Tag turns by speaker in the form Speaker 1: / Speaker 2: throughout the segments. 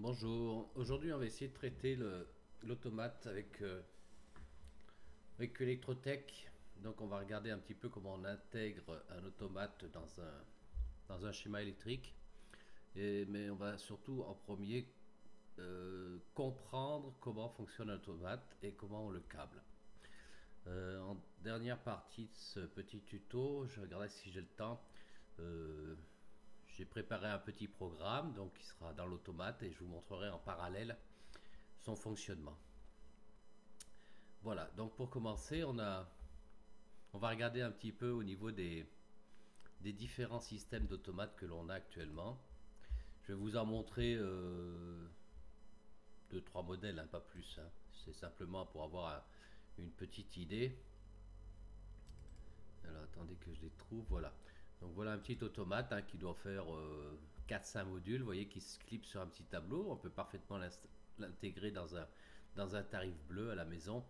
Speaker 1: Bonjour, aujourd'hui on va essayer de traiter l'automate avec Electrotech. Donc on va regarder un petit peu comment on intègre un automate dans un schéma électrique. Mais on va surtout en premier comprendre comment fonctionne un automate et comment on le câble. En dernière partie de ce petit tuto, je regarderai si j'ai le temps. euh, j'ai préparé un petit programme donc qui sera dans l'automate et je vous montrerai en parallèle son fonctionnement. Voilà, donc pour commencer, on va regarder un petit peu au niveau des différents systèmes d'automates que l'on a actuellement. Je vais vous en montrer deux, trois modèles, hein, pas plus, hein. C'est simplement pour avoir une petite idée. Alors attendez que je les trouve, voilà. Donc voilà un petit automate, hein, qui doit faire 4-5 modules, vous voyez, qui se clip sur un petit tableau. On peut parfaitement l'intégrer dans un tarif bleu à la maison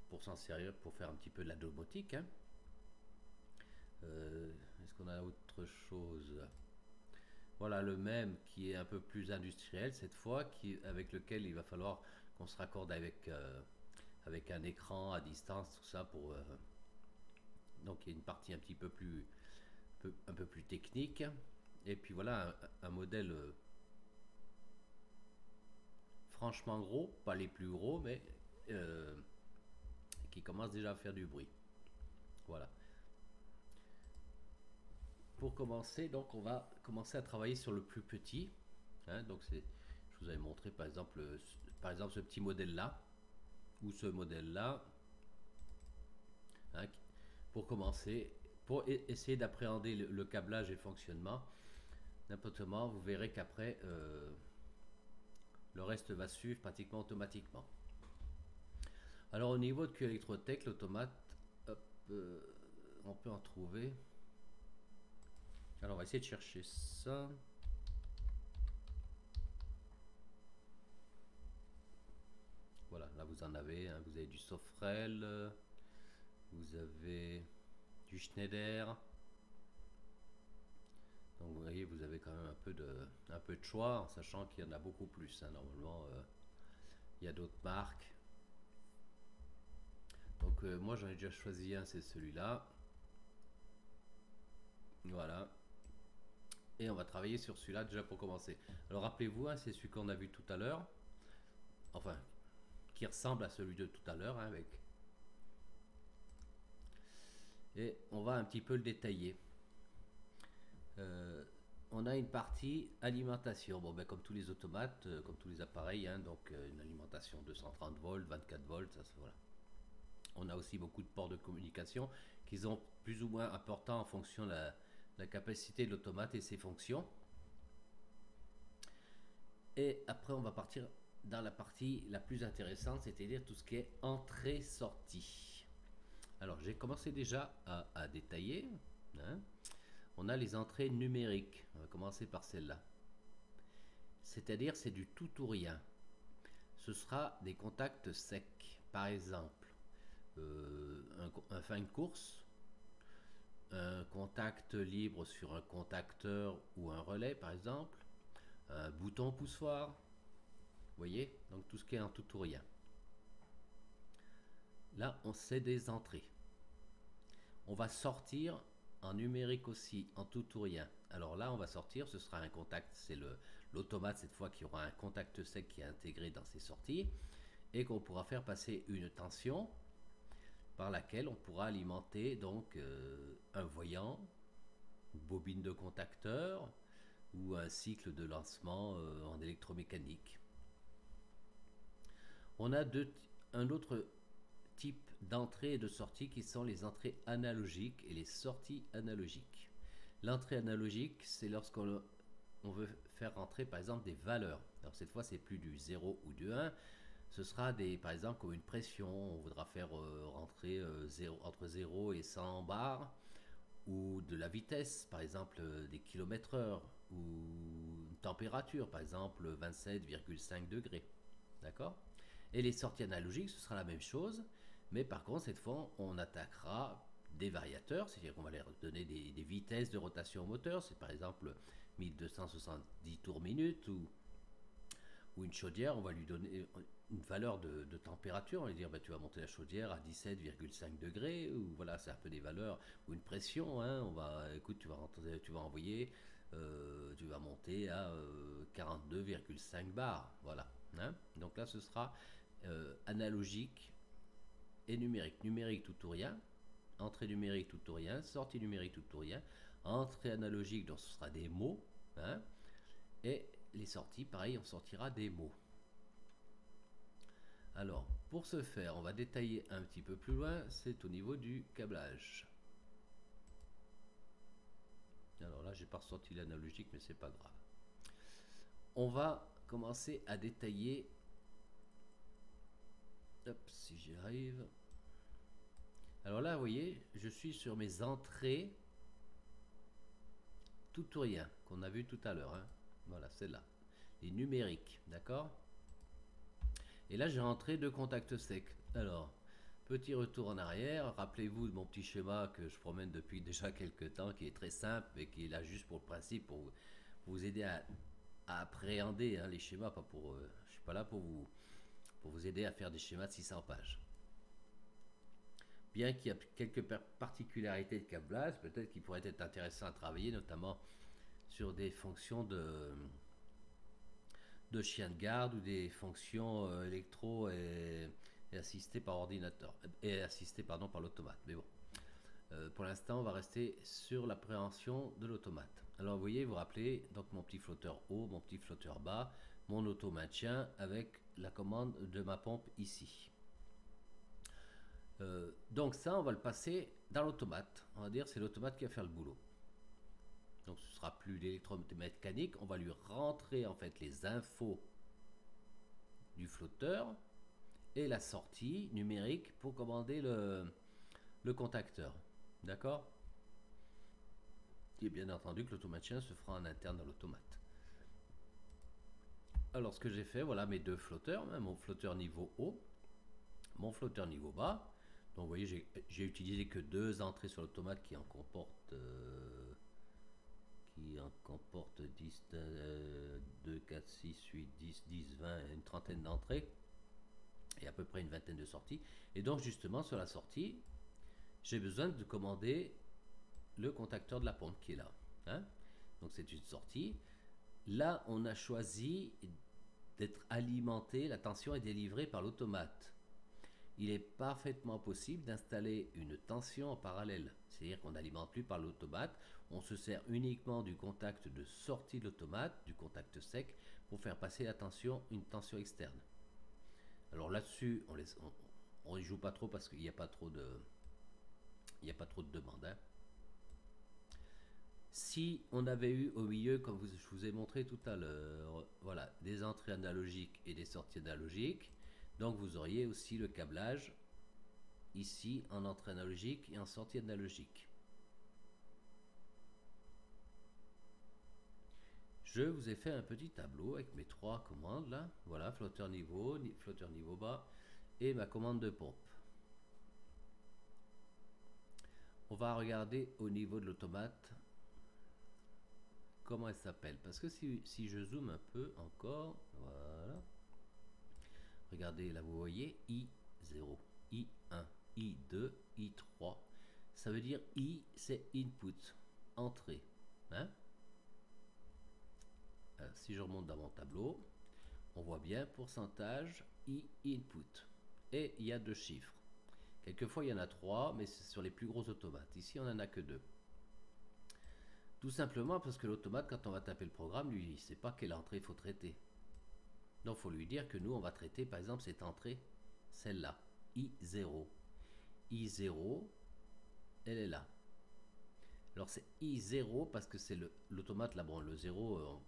Speaker 1: pour s'en servir, pour faire un petit peu de la domotique, hein. Est-ce qu'on a autre chose? Voilà le même qui est un peu plus industriel cette fois, avec lequel il va falloir qu'on se raccorde avec un écran à distance, tout ça pour. Donc il y a une partie un petit peu un peu plus technique. Et puis voilà un modèle franchement gros, pas les plus gros, mais euh, qui commence déjà à faire du bruit. Voilà. Pour commencer, donc on va commencer à travailler sur le plus petit. Hein, donc je vous avais montré par exemple ce petit modèle là ou ce modèle là, hein, pour commencer, pour essayer d'appréhender le câblage et le fonctionnement. N'importe comment, vous verrez qu'après le reste va suivre pratiquement automatiquement. Alors au niveau de Q-Electrotech, l'automate, hop, on peut en trouver. Alors on va essayer de chercher ça. Voilà, là vous en avez, hein, vous avez du Sofrel, vous avez du Schneider. Donc vous voyez, vous avez quand même un peu de choix, en sachant qu'il y en a beaucoup plus, hein. Normalement, il y a d'autres marques. Donc moi j'en ai déjà choisi un, c'est celui-là. Voilà. Et on va travailler sur celui-là déjà pour commencer. Alors rappelez-vous, hein, c'est celui qu'on a vu tout à l'heure. Enfin, qui ressemble à celui de tout à l'heure, hein, avec. Et on va un petit peu le détailler. Euh, on a une partie alimentation. Bon, ben, comme tous les automates, comme tous les appareils, hein, donc une alimentation 230 volts, 24 volts, ça, voilà. On a aussi beaucoup de ports de communication qui sont plus ou moins importants en fonction de la capacité de l'automate et ses fonctions. Et après, on va partir dans la partie la plus intéressante, c'est-à-dire tout ce qui est entrée-sortie. Alors, j'ai commencé déjà à détailler, hein. On a les entrées numériques. On va commencer par celle-là. C'est-à-dire, c'est du tout ou rien. Ce sera des contacts secs. Par exemple, un fin de course, un contact libre sur un contacteur ou un relais, par exemple, un bouton poussoir. Vous voyez? Donc tout ce qui est en tout ou rien. Là, on sait des entrées. On va sortir en numérique aussi, en tout ou rien. Alors là, on va sortir, ce sera un contact, c'est l'automate cette fois qui aura un contact sec qui est intégré dans ses sorties et qu'on pourra faire passer une tension par laquelle on pourra alimenter donc un voyant, une bobine de contacteur ou un cycle de lancement en électromécanique. On a un autre type d'entrée et de sortie qui sont les entrées analogiques et les sorties analogiques. L'entrée analogique, c'est lorsqu'on veut faire rentrer par exemple des valeurs. Alors cette fois, c'est plus du 0 ou du 1. Ce sera par exemple comme une pression. On voudra faire rentrer entre 0 et 100 bars. Ou de la vitesse, par exemple des kilomètres heure. Ou une température, par exemple 27,5 degrés. D'accord? Et les sorties analogiques, ce sera la même chose. Mais par contre, cette fois, on attaquera des variateurs, c'est-à-dire qu'on va leur donner des vitesses de rotation au moteur. C'est par exemple 1270 tours minute ou une chaudière, on va lui donner une valeur de température. On va lui dire, bah, tu vas monter la chaudière à 17,5 degrés, ou voilà, c'est un peu des valeurs, ou une pression. Hein, écoute, tu vas envoyer, tu vas monter à 42,5 bars. Voilà. Hein. Donc là, ce sera analogique et numérique. Numérique tout ou rien, entrée numérique tout ou rien, sortie numérique tout ou rien, entrée analogique, donc ce sera des mots. Hein, et les sorties, pareil, on sortira des mots. Alors, pour ce faire, on va détailler un petit peu plus loin, c'est au niveau du câblage. Alors là, j'ai pas ressorti l'analogique, mais c'est pas grave. On va commencer à détailler. Hop, si j'y arrive. Alors là, vous voyez, je suis sur mes entrées tout ou rien, qu'on a vu tout à l'heure. Hein. Voilà, c'est là. Les numériques, d'accord? Et là, j'ai rentré deux contacts secs. Alors, petit retour en arrière. Rappelez-vous de mon petit schéma que je promène depuis déjà quelques temps, qui est très simple et qui est là juste pour le principe, pour vous aider à appréhender hein, les schémas. Pas pour, je suis pas là pour vous aider à faire des schémas de 600 pages. Bien qu'il y a quelques particularités de câblage, peut-être qu'il pourrait être intéressant à travailler, notamment sur des fonctions de chien de garde ou des fonctions électro et assistées par ordinateur et assistées pardon par l'automate. Mais bon, pour l'instant, on va rester sur l'appréhension de l'automate. Alors, vous voyez, vous rappelez donc mon petit flotteur haut, mon petit flotteur bas, mon auto maintien avec la commande de ma pompe ici. Donc ça, on va le passer dans l'automate. On va dire c'est l'automate qui va faire le boulot. Donc ce sera plus l'électromécanique. On va lui rentrer en fait les infos du flotteur et la sortie numérique pour commander le contacteur. D'accord? Et bien entendu que l'automaticien se fera en interne dans l'automate. Alors ce que j'ai fait, voilà mes deux flotteurs, hein, mon flotteur niveau haut, mon flotteur niveau bas. Donc vous voyez, j'ai utilisé que deux entrées sur l'automate qui en comportent 10, 2, 4, 6, 8, 10, 10, 20, une trentaine d'entrées et à peu près une vingtaine de sorties. Et donc justement sur la sortie, j'ai besoin de commander le contacteur de la pompe qui est là. Hein. Donc c'est une sortie. Là, on a choisi d'être alimenté, la tension est délivrée par l'automate. Il est parfaitement possible d'installer une tension en parallèle. C'est-à-dire qu'on n'alimente plus par l'automate, on se sert uniquement du contact de sortie de l'automate, du contact sec, pour faire passer la tension, une tension externe. Alors là-dessus, on n'y joue pas trop parce qu'il n'y a pas trop de demandes. Hein. Si on avait eu au milieu, comme je vous ai montré tout à l'heure, voilà, des entrées analogiques et des sorties analogiques, donc vous auriez aussi le câblage ici en entrée analogique et en sortie analogique. Je vous ai fait un petit tableau avec mes trois commandes là. Voilà, flotteur niveau bas et ma commande de pompe. On va regarder au niveau de l'automate comment elle s'appelle. Parce que si je zoome un peu encore, voilà. Regardez, là vous voyez I0, I1, I2, I3. Ça veut dire I, c'est input, entrée. Hein? Alors, si je remonte dans mon tableau, on voit bien pourcentage I input. Et il y a deux chiffres. Quelquefois il y en a trois, mais c'est sur les plus gros automates. Ici on n'en a que deux. Tout simplement parce que l'automate, quand on va taper le programme, lui, il ne sait pas quelle entrée il faut traiter. Donc il faut lui dire que nous, on va traiter par exemple cette entrée, celle-là, I0. I0, elle est là. Alors c'est I0 parce que c'est l'automate, là, bon, le 0,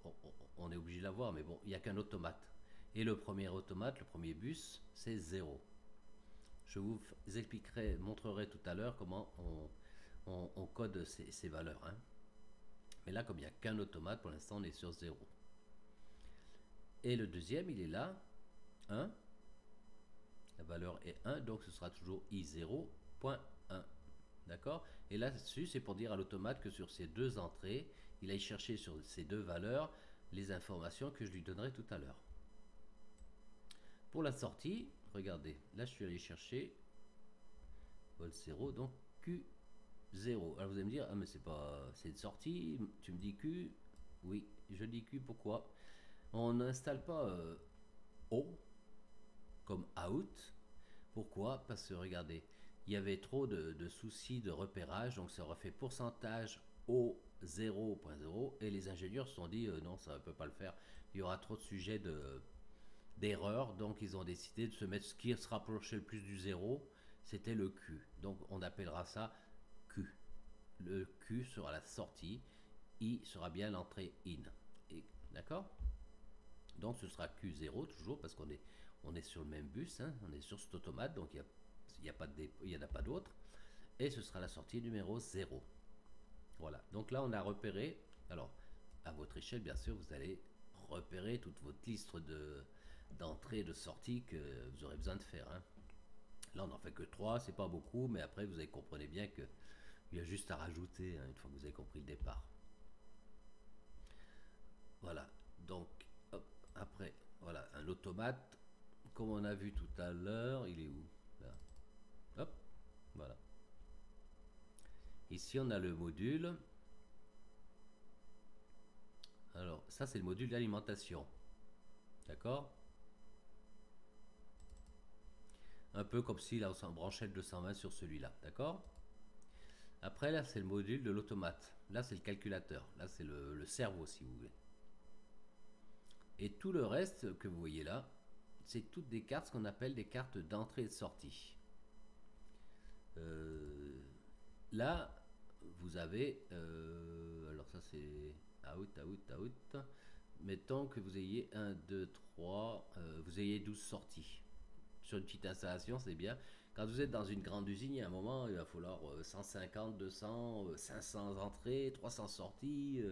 Speaker 1: on est obligé de l'avoir, mais bon, il n'y a qu'un automate. Et le premier automate, le premier bus, c'est 0. Je vous expliquerai, montrerai tout à l'heure comment on code ces valeurs. Hein. Mais là, comme il n'y a qu'un automate, pour l'instant, on est sur 0. Et le deuxième, il est là, 1. La valeur est 1, donc ce sera toujours I0.1. D'accord? Et là-dessus, c'est pour dire à l'automate que sur ces deux entrées, il aille chercher sur ces deux valeurs les informations que je lui donnerai tout à l'heure. Pour la sortie, regardez, là je suis allé chercher vol 0, donc Q0. Alors vous allez me dire, ah mais c'est pas, c'est une sortie, tu me dis Q, oui, je dis Q, pourquoi? On n'installe pas O comme out. Pourquoi? Parce que regardez, il y avait trop de soucis de repérage, donc ça aurait fait pourcentage O 0.0 et les ingénieurs se sont dit non, ça ne peut pas le faire. Il y aura trop de sujets d'erreurs, donc ils ont décidé de se mettre ce qui se rapprochait le plus du zéro, c'était le Q. Donc on appellera ça Q. Le Q sera la sortie, I sera bien l'entrée in. D'accord? Donc ce sera Q0 toujours parce on est sur le même bus, hein, on est sur cet automate, donc il n'y en a pas d'autre. Et ce sera la sortie numéro 0. Voilà, donc là on a repéré, alors à votre échelle bien sûr vous allez repérer toute votre liste d'entrées et de sorties que vous aurez besoin de faire. Hein. Là on n'en fait que 3, c'est pas beaucoup, mais après vous comprenez bien qu'il y a juste à rajouter hein, une fois que vous avez compris le départ. Voilà, donc hop, après, voilà, un automate, comme on a vu tout à l'heure, il est où? Là. Hop, voilà. Ici, on a le module. Alors, ça, c'est le module d'alimentation. D'accord? Un peu comme si là, on s'en branchait le 220 sur celui-là. D'accord? Après, là, c'est le module de l'automate. Là, c'est le calculateur. Là, c'est le cerveau, si vous voulez. Et tout le reste que vous voyez là, c'est toutes des cartes, ce qu'on appelle des cartes d'entrée et de sortie. Là, vous avez, alors ça c'est out. Mettons que vous ayez 1, 2, 3, vous ayez 12 sorties. Sur une petite installation, c'est bien. Quand vous êtes dans une grande usine, il y a un moment, il va falloir 150, 200, 500 entrées, 300 sorties.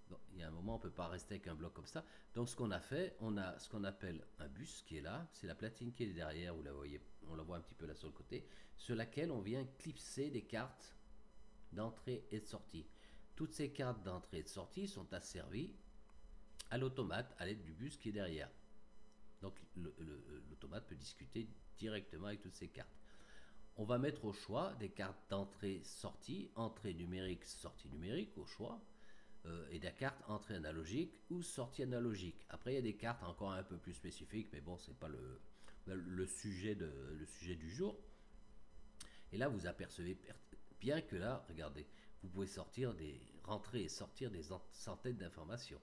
Speaker 1: Bon, il y a un moment, on ne peut pas rester avec un bloc comme ça. Donc, ce qu'on a fait, on a ce qu'on appelle un bus qui est là. C'est la platine qui est derrière, vous la voyez, on la voit un petit peu là sur le côté, sur laquelle on vient clipser des cartes d'entrée et de sortie. Toutes ces cartes d'entrée et de sortie sont asservies à l'automate à l'aide du bus qui est derrière. Donc, l'automate peut discuter directement avec toutes ces cartes. On va mettre au choix des cartes d'entrée-sortie, entrée numérique, sortie numérique au choix. Et des cartes entrée analogique ou sortie analogique. Après, il y a des cartes encore un peu plus spécifiques, mais bon, c'est pas le sujet du jour. Et là, vous apercevez bien que là, regardez, vous pouvez rentrer et sortir des centaines d'informations.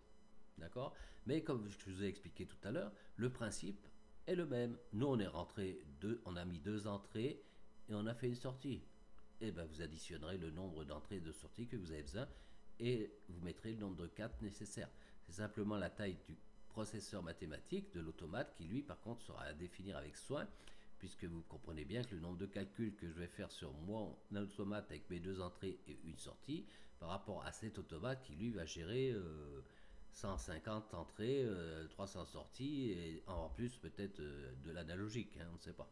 Speaker 1: D'accord? Mais comme je vous ai expliqué tout à l'heure, le principe est le même. Nous, on a mis 2 entrées et on a fait une sortie. Et bien, vous additionnerez le nombre d'entrées et de sorties que vous avez besoin et vous mettrez le nombre de cartes nécessaires. C'est simplement la taille du processeur mathématique de l'automate qui lui par contre sera à définir avec soin, puisque vous comprenez bien que le nombre de calculs que je vais faire sur mon automate avec mes 2 entrées et une sortie par rapport à cet automate qui lui va gérer 150 entrées, 300 sorties et en plus peut-être de l'analogique, hein, on ne sait pas.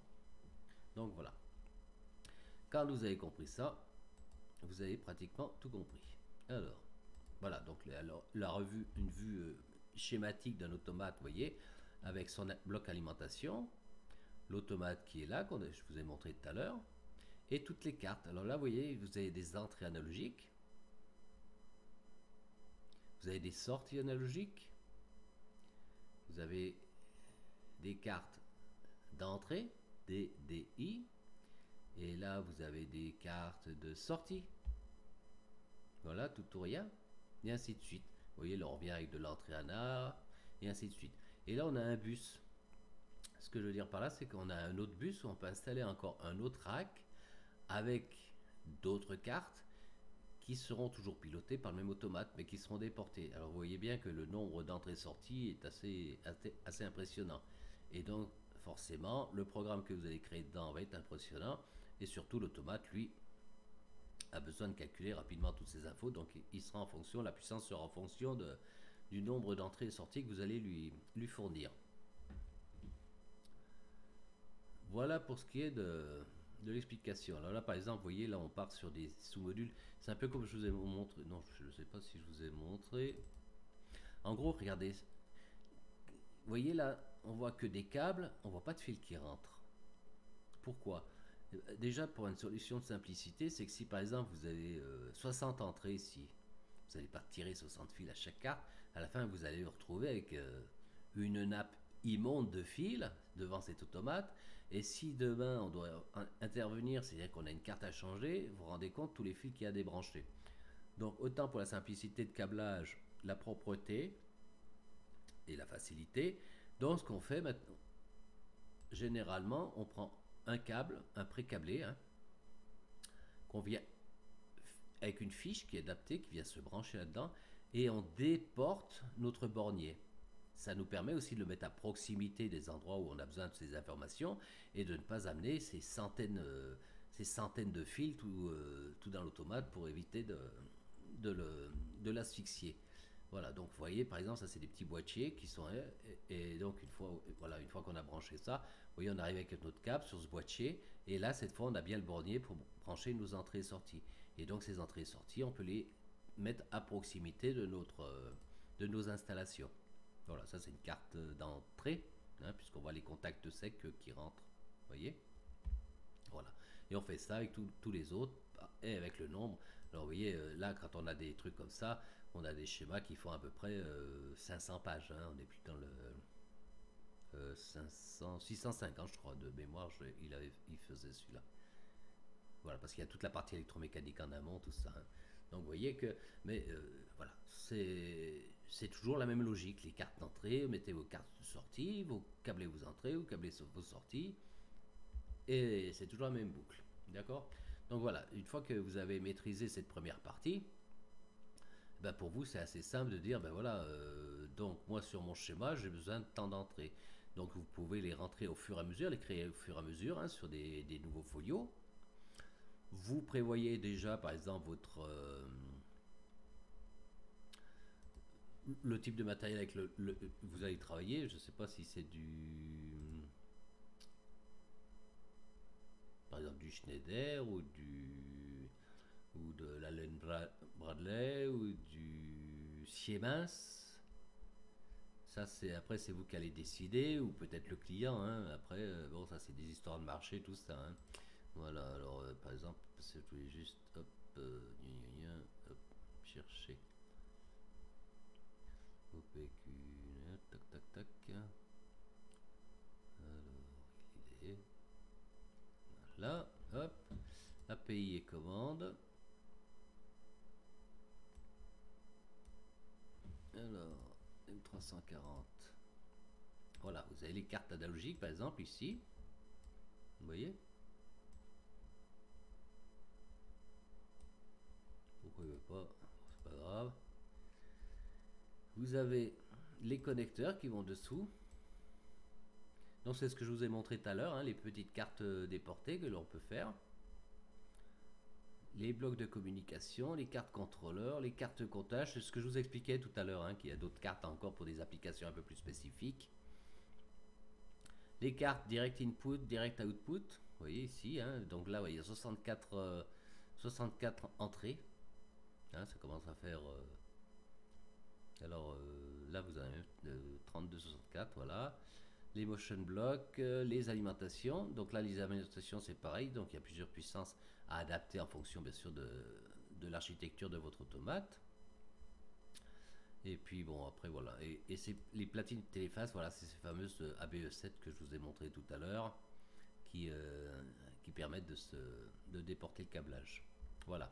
Speaker 1: Donc voilà. Quand vous avez compris ça, vous avez pratiquement tout compris. Alors, voilà, donc la revue, une vue schématique d'un automate, vous voyez, avec son bloc alimentation, l'automate qui est là, je vous ai montré tout à l'heure, et toutes les cartes. Alors là, vous voyez, vous avez des entrées analogiques, vous avez des sorties analogiques, vous avez des cartes d'entrée, DDI, et là, vous avez des cartes de sortie. Voilà, tout ou rien, et ainsi de suite. Vous voyez, là on revient avec de l'entrée ANA, et ainsi de suite. Et là on a un bus. Ce que je veux dire par là, c'est qu'on a un autre bus où on peut installer encore un autre rack avec d'autres cartes qui seront toujours pilotées par le même automate, mais qui seront déportées. Alors vous voyez bien que le nombre d'entrées-sorties est assez impressionnant. Et donc forcément, le programme que vous allez créer dedans va être impressionnant, et surtout l'automate, lui, a besoin de calculer rapidement toutes ces infos, donc il sera en fonction, la puissance sera en fonction du nombre d'entrées et sorties que vous allez lui fournir. Voilà pour ce qui est de l'explication. Alors là, par exemple, vous voyez, là, on part sur des sous-modules. C'est un peu comme je vous ai montré. Non, je ne sais pas si je vous ai montré. En gros, regardez. Vous voyez là, on voit que des câbles, on voit pas de fil qui rentre. Pourquoi? Déjà, pour une solution de simplicité, c'est que si par exemple vous avez 60 entrées ici, vous n'allez pas tirer 60 fils à chaque carte, à la fin vous allez vous retrouver avec une nappe immonde de fils devant cet automate. Et si demain on doit intervenir, c'est-à-dire qu'on a une carte à changer, vous vous rendez compte tous les fils qu'il y a débranchés. Donc autant pour la simplicité de câblage, la propreté et la facilité. Donc ce qu'on fait maintenant, généralement, on prend un câble, un pré-câblé, hein, qu'on vient avec une fiche qui est adaptée, qui vient se brancher là-dedans, et on déporte notre bornier. Ça nous permet aussi de le mettre à proximité des endroits où on a besoin de ces informations et de ne pas amener ces centaines de fils tout dans l'automate pour éviter de l'asphyxier. Voilà, donc vous voyez, par exemple, ça c'est des petits boîtiers qui sont... Et donc une fois qu'on a branché ça, vous voyez, on arrive avec notre câble sur ce boîtier, et là, cette fois, on a bien le bornier pour brancher nos entrées et sorties. Et donc ces entrées et sorties, on peut les mettre à proximité de nos installations. Voilà, ça c'est une carte d'entrée, hein, puisqu'on voit les contacts secs qui rentrent. Vous voyez? Voilà. Et on fait ça avec tous les autres, et avec le nombre. Alors vous voyez, là, quand on a des trucs comme ça, on a des schémas qui font à peu près 500 pages. Hein. On est plus dans le 650, je crois, de mémoire, il faisait celui-là. Voilà, parce qu'il y a toute la partie électromécanique en amont, tout ça. Hein. Donc vous voyez que, mais voilà, c'est toujours la même logique. Les cartes d'entrée, mettez vos cartes de sortie, vous câblez vos entrées, vous câblez vos sorties, et c'est toujours la même boucle. D'accord? Donc voilà, une fois que vous avez maîtrisé cette première partie, ben pour vous c'est assez simple de dire, ben voilà, donc moi sur mon schéma j'ai besoin de tant d'entrées. Donc vous pouvez les rentrer au fur et à mesure, les créer au fur et à mesure hein, sur des nouveaux folios. Vous prévoyez déjà par exemple le type de matériel avec vous allez travailler. Je ne sais pas si c'est par exemple du Schneider ou de l'Allen Bradley ou du Siemens. Ça après c'est vous qui allez décider ou peut-être le client. Hein. Après bon ça c'est des histoires de marché tout ça. Hein. Voilà alors par exemple je voulais juste hop, hop chercher OPQ tac tac tac. Alors il est là hop API et commande. Alors, M340. Voilà, vous avez les cartes analogiques par exemple ici. Vous voyez? Pourquoi il ne veut pas? C'est pas grave. Vous avez les connecteurs qui vont dessous. Donc c'est ce que je vous ai montré tout à l'heure, hein, les petites cartes déportées que l'on peut faire. Les blocs de communication, les cartes contrôleurs, les cartes de comptage, c'est ce que je vous expliquais tout à l'heure, hein, qu'il y a d'autres cartes encore pour des applications un peu plus spécifiques. Les cartes direct input, direct output, vous voyez ici, hein, donc là, il y a 64 entrées. Hein, ça commence à faire... alors là, vous avez 32-64, voilà. Les motion blocks, les alimentations. Donc là, les alimentations, c'est pareil. Donc il y a plusieurs puissances à adapter en fonction, bien sûr, de l'architecture de votre automate. Et puis bon, après voilà. Et c'est les platines de téléphase, voilà, c'est ces fameuses ABE7 que je vous ai montré tout à l'heure qui permettent de déporter le câblage. Voilà.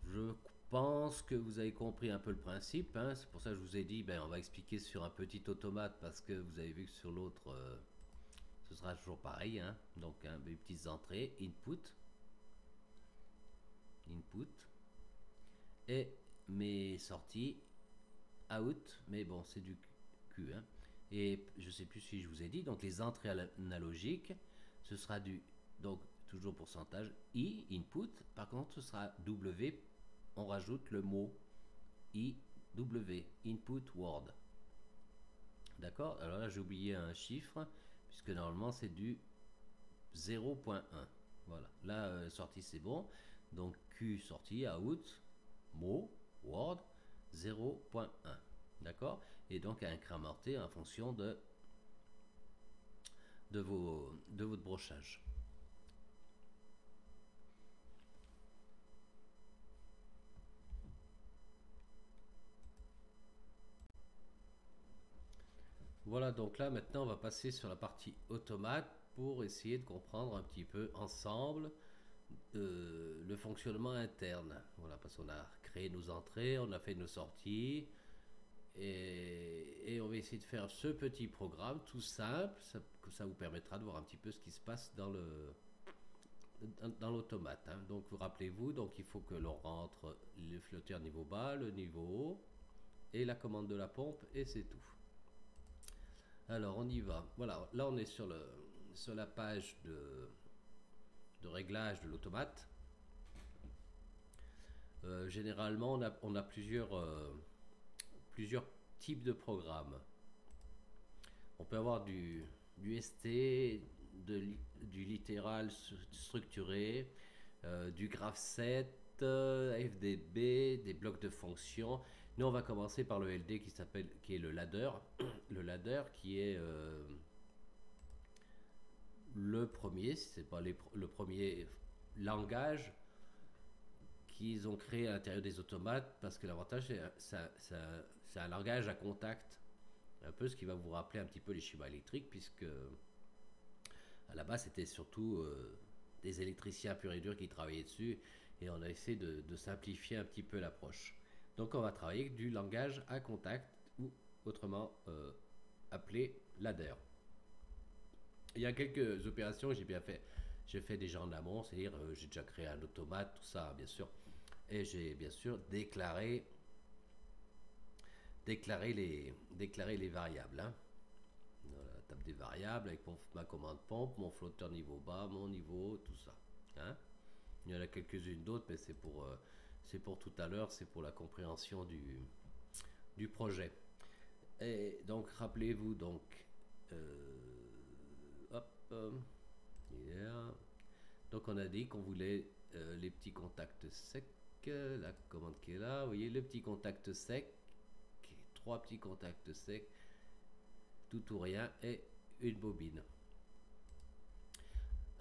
Speaker 1: Je pense que vous avez compris un peu le principe. Hein. C'est pour ça que je vous ai dit, ben, on va expliquer sur un petit automate parce que vous avez vu que sur l'autre, ce sera toujours pareil. Hein. Donc, hein, les petites entrées, input, et mes sorties, out, mais bon, c'est du Q. Hein. Et je sais plus si je vous ai dit, donc les entrées analogiques, ce sera donc toujours pourcentage I, input, par contre ce sera W, on rajoute le mot IW, input word. D'accord? Alors là j'ai oublié un chiffre, puisque normalement c'est du 0.1. Voilà, là sortie c'est bon, donc Q sortie, out, mot, word, 0.1. D'accord? et donc à incrémenter en fonction de votre brochage. Voilà, donc là maintenant on va passer sur la partie automate pour essayer de comprendre un petit peu ensemble le fonctionnement interne. Voilà, parce qu'on a créé nos entrées, on a fait nos sorties, et on va essayer de faire ce petit programme tout simple, ça vous permettra de voir un petit peu ce qui se passe dans l'automate. Hein. Donc vous rappelez-vous, donc il faut que l'on rentre le flotteur niveau bas, le niveau haut, et la commande de la pompe, et c'est tout. Alors on y va. Voilà, là on est sur la page de réglage de l'automate. Généralement on a plusieurs types de programmes. On peut avoir du ST, du littéral structuré, du graph set, FDB, des blocs de fonctions. Nous, on va commencer par le LD qui est le ladder. Le ladder qui est le premier, c'est pas le premier langage qu'ils ont créé à l'intérieur des automates, parce que l'avantage, c'est un langage à contact. Un peu ce qui va vous rappeler un petit peu les schémas électriques, puisque à la base c'était surtout des électriciens purs et durs qui travaillaient dessus, et on a essayé de simplifier un petit peu l'approche. Donc on va travailler avec du langage à contact, ou autrement appelé ladder. Il y a quelques opérations que j'ai fait déjà en amont, c'est-à-dire j'ai déjà créé un automate, tout ça bien sûr, et j'ai bien sûr déclaré les variables. Hein. Voilà, la table des variables avec ma commande pompe, mon flotteur niveau bas, mon niveau haut, tout ça. Hein. Il y en a quelques-unes d'autres, mais c'est pour tout à l'heure, c'est pour la compréhension du projet. Et donc rappelez-vous donc, hop, yeah. Donc on a dit qu'on voulait les petits contacts secs, la commande qui est là, vous voyez le petit contact sec, 3 petits contacts secs, tout ou rien, et une bobine.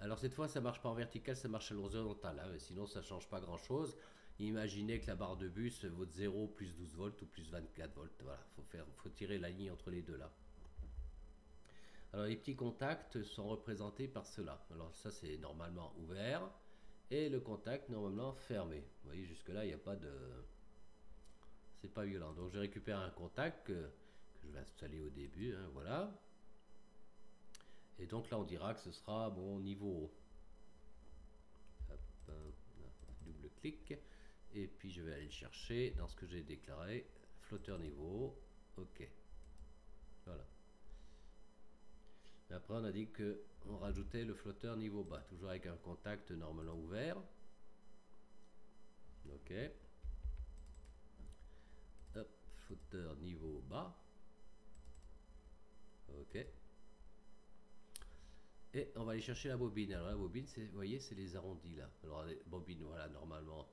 Speaker 1: Alors cette fois ça marche pas en vertical, ça marche à l'horizontale, hein, mais sinon ça change pas grand chose. Imaginez que la barre de bus vaut 0 plus 12 volts ou plus 24 volts. Voilà, faut tirer la ligne entre les deux là. Alors les petits contacts sont représentés par cela. Alors ça c'est normalement ouvert et le contact normalement fermé. Vous voyez jusque là il n'y a pas de... C'est pas violent. Donc je récupère un contact que je vais installer au début. Hein, voilà. Et donc là on dira que ce sera mon niveau haut. Hop, double clic. Et puis je vais aller le chercher dans ce que j'ai déclaré. Flotteur niveau haut. Ok. Voilà. Et après on a dit que on rajoutait le flotteur niveau bas. Toujours avec un contact normalement ouvert. Ok. Hop, flotteur niveau bas. Ok. Et on va aller chercher la bobine. Alors la bobine, vous voyez, c'est les arrondis là. Alors les bobines, voilà, normalement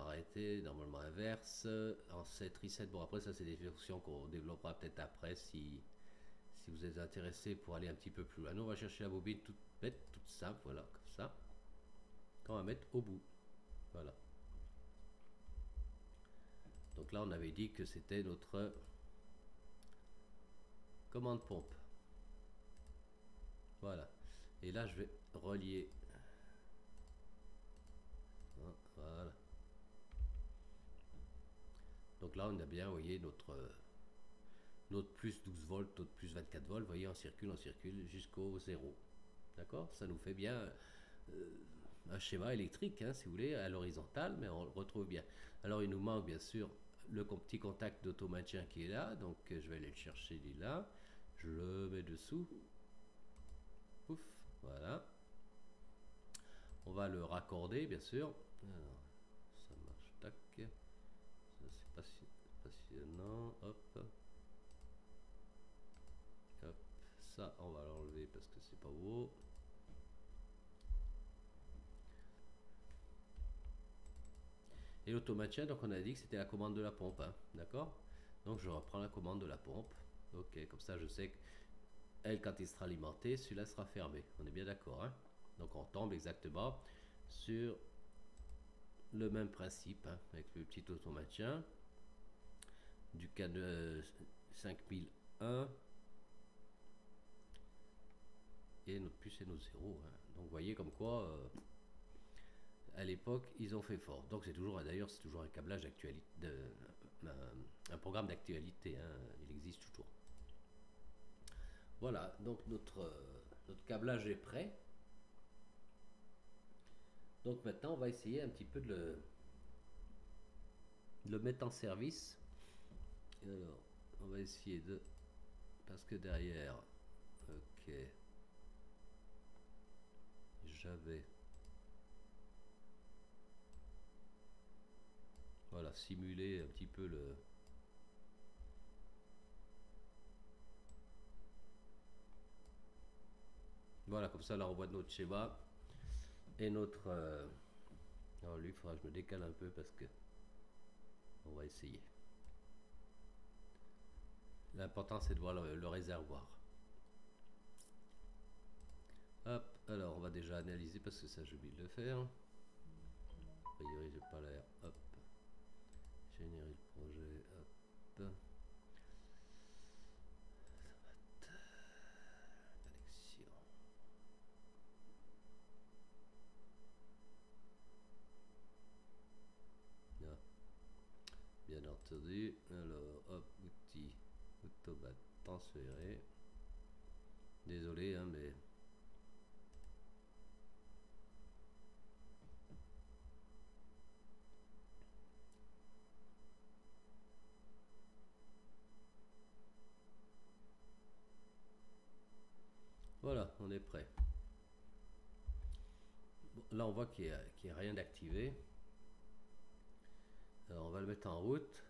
Speaker 1: arrêté, normalement inverse, en set, reset. Bon après ça c'est des fonctions qu'on développera peut-être après si vous êtes intéressé pour aller un petit peu plus loin. Nous on va chercher la bobine toute bête, toute simple, voilà, comme ça. Qu'on va mettre au bout. Voilà. Donc là on avait dit que c'était notre commande pompe. Voilà. Et là je vais relier. Voilà. Donc là on a bien, vous voyez, notre plus 12 volts, notre plus 24 volts, vous voyez, on circule jusqu'au 0. D'accord. Ça nous fait bien un schéma électrique, hein, si vous voulez, à l'horizontale, mais on le retrouve bien. Alors il nous manque bien sûr le petit contact d'auto-maintien qui est là, donc je vais aller le chercher, il est là. Je le mets dessous. Ouf, voilà. On va le raccorder, bien sûr. Alors, ça marche, tac. Ça c'est passionnant, hop. Hop, ça on va l'enlever parce que c'est pas beau. Et l'automaintien, donc on a dit que c'était la commande de la pompe, hein, d'accord? Donc je reprends la commande de la pompe. Ok, comme ça je sais que elle, quand il sera alimenté, celui-là sera fermé. On est bien d'accord, hein? Donc on tombe exactement sur le même principe, hein, avec le petit automaintien du canal 5001 et notre puce et nos zéros, hein. Donc vous voyez comme quoi à l'époque ils ont fait fort. Donc c'est toujours, d'ailleurs c'est toujours un câblage d'actualité, un programme d'actualité, hein, il existe toujours. Voilà, donc notre câblage est prêt. Donc maintenant on va essayer un petit peu de le mettre en service. Alors on va essayer de, parce que derrière, ok, j'avais, voilà, simulé un petit peu le, voilà, comme ça là on voit notre schéma et notre alors lui il faudra que je me décale un peu parce que on va essayer. L'important c'est de voir le réservoir. Hop, alors on va déjà analyser parce que ça j'ai oublié de le faire. A priori j'ai pas l'air. Hop, générer le projet. Hop, connexion. Ah, bien entendu. Alors hop, outil, autobat transféré. Désolé, hein, mais voilà, on est prêt. Bon, là on voit qu'il n'y a rien d'activé. Alors on va le mettre en route.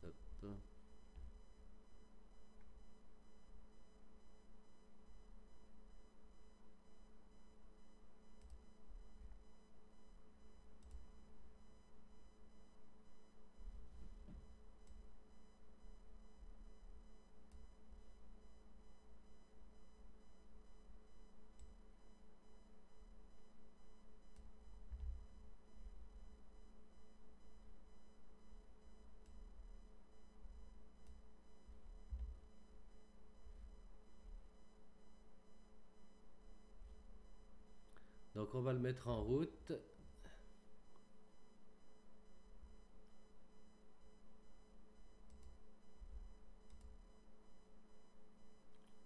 Speaker 1: Hop. Donc on va le mettre en route.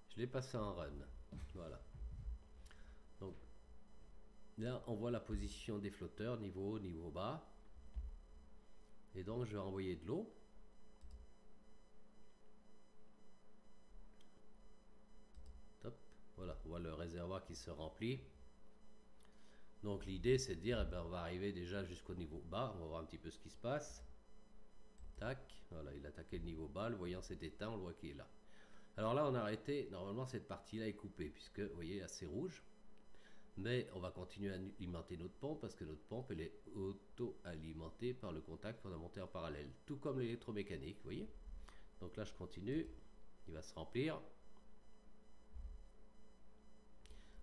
Speaker 1: Je l'ai passé en run. Voilà. Donc là on voit la position des flotteurs, niveau haut, niveau bas. Et donc je vais envoyer de l'eau. Top. Voilà, on voit le réservoir qui se remplit. Donc l'idée c'est de dire, eh ben, on va arriver déjà jusqu'au niveau bas, on va voir un petit peu ce qui se passe. Tac, voilà, il a attaqué le niveau bas, le voyant s'est éteint, on le voit qu'il est là. Alors là on a arrêté, normalement cette partie là est coupée, puisque vous voyez là c'est rouge. Mais on va continuer à alimenter notre pompe, parce que notre pompe elle est auto-alimentée par le contact qu'on a monté en parallèle. Tout comme l'électromécanique, vous voyez. Donc là je continue, il va se remplir.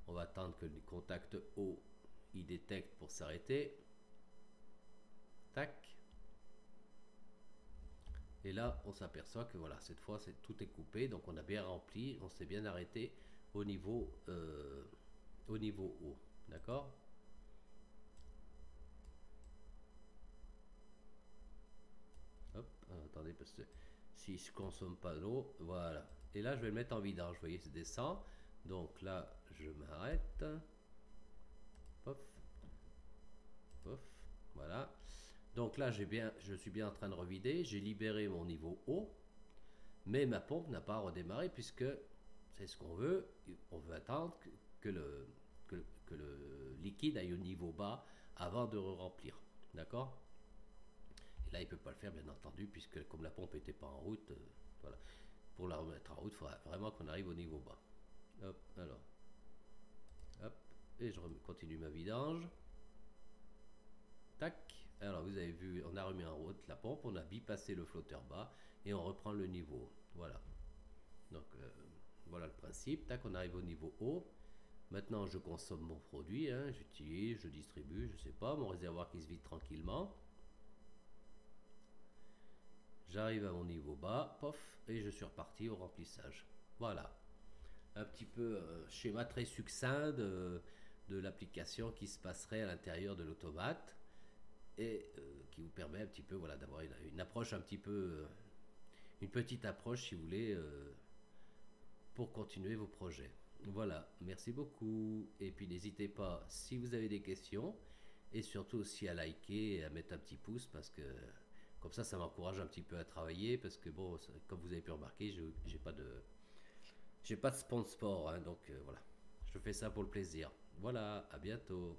Speaker 1: On va attendre que le contact haut il détecte pour s'arrêter. Tac. Et là, on s'aperçoit que voilà, cette fois, tout est coupé, donc on a bien rempli, on s'est bien arrêté au niveau haut, d'accord? Hop, attendez, parce que si je consomme pas d'eau, voilà. Et là, je vais le mettre en vidange, vous voyez, ça descend. Donc là, je m'arrête. Pof, pof, voilà. Donc là, je suis bien en train de revider, j'ai libéré mon niveau haut, mais ma pompe n'a pas redémarré puisque c'est ce qu'on veut. On veut attendre que le liquide aille au niveau bas avant de remplir. D'accord? Et là, il ne peut pas le faire, bien entendu, puisque comme la pompe n'était pas en route, voilà. Pour la remettre en route, il faudra vraiment qu'on arrive au niveau bas. Hop, alors. Hop, et je continue ma vidange. Tac. Alors vous avez vu, on a remis en route la pompe, on a bypassé le flotteur bas et on reprend le niveau. Voilà. Donc voilà le principe. Tac, on arrive au niveau haut. Maintenant, je consomme mon produit, hein, j'utilise, je distribue, je sais pas, mon réservoir qui se vide tranquillement. J'arrive à mon niveau bas, pof, et je suis reparti au remplissage. Voilà, un petit peu schéma très succinct de l'application qui se passerait à l'intérieur de l'automate et qui vous permet un petit peu voilà, d'avoir une approche un petit peu, une petite approche si vous voulez, pour continuer vos projets. Voilà, merci beaucoup. Et puis n'hésitez pas si vous avez des questions et surtout aussi à liker et à mettre un petit pouce parce que comme ça m'encourage un petit peu à travailler parce que bon, comme vous avez pu remarquer, j'ai pas de sponsor, hein, donc voilà, je fais ça pour le plaisir. Voilà, à bientôt.